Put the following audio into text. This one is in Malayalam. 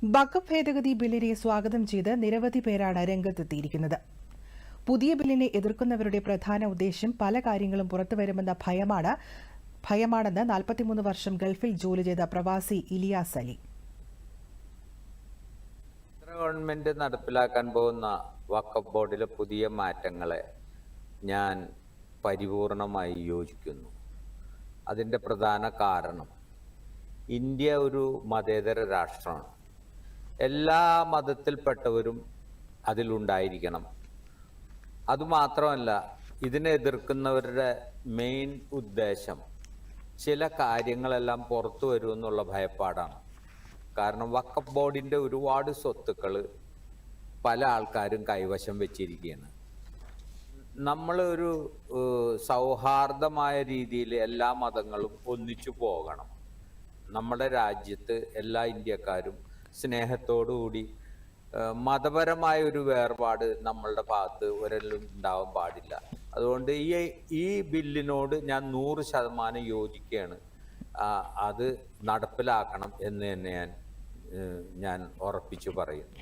വഖഫ് ഭേദഗതി ബില്ലിനെ സ്വാഗതം ചെയ്ത് നിരവധി പേരാണ് രംഗത്തെത്തിയിരിക്കുന്നത്. പുതിയ ബില്ലിനെ എതിർക്കുന്നവരുടെ പ്രധാന ഉദ്ദേശം പല കാര്യങ്ങളും പുറത്തുവരുമെന്ന ഭയമാണെന്ന് 43 വർഷം ഗൾഫിൽ ജോലി ചെയ്ത പ്രവാസി ഇലിയാസ് അലി. ഗവൺമെന്റ് നടപ്പിലാക്കാൻ പോകുന്ന വഖഫ് ബോർഡിലെ പുതിയ മാറ്റങ്ങളെ ഞാൻ പരിപൂർണമായി യോജിക്കുന്നു. അതിൻ്റെ പ്രധാന കാരണം ഇന്ത്യ ഒരു മതേതര രാഷ്ട്രമാണ്. എല്ലാ മതത്തിൽപ്പെട്ടവരും അതിലുണ്ടായിരിക്കണം. അതുമാത്രമല്ല, ഇതിനെ എതിർക്കുന്നവരുടെ മെയിൻ ഉദ്ദേശം ചില കാര്യങ്ങളെല്ലാം പുറത്തു വരുമെന്നുള്ള ഭയപ്പാടാണ്. കാരണം വഖഫ് ബോർഡിൻ്റെ ഒരുപാട് സ്വത്തുക്കൾ പല ആൾക്കാരും കൈവശം വെച്ചിരിക്കുകയാണ്. നമ്മളൊരു സൗഹാർദ്ദമായ രീതിയിൽ എല്ലാ മതങ്ങളും ഒന്നിച്ചു പോകണം. നമ്മുടെ രാജ്യത്ത് എല്ലാ ഇന്ത്യക്കാരും സ്നേഹത്തോടുകൂടി മതപരമായ ഒരു വേർപാട് നമ്മളുടെ ഭാഗത്ത് ഒരെല്ലാം ഉണ്ടാവാൻ പാടില്ല. അതുകൊണ്ട് ഈ ബില്ലിനോട് ഞാൻ 100% യോജിക്കുകയാണ്. അത് നടപ്പിലാക്കണം എന്ന് തന്നെ ഞാൻ ഉറപ്പിച്ചു പറയുന്നു.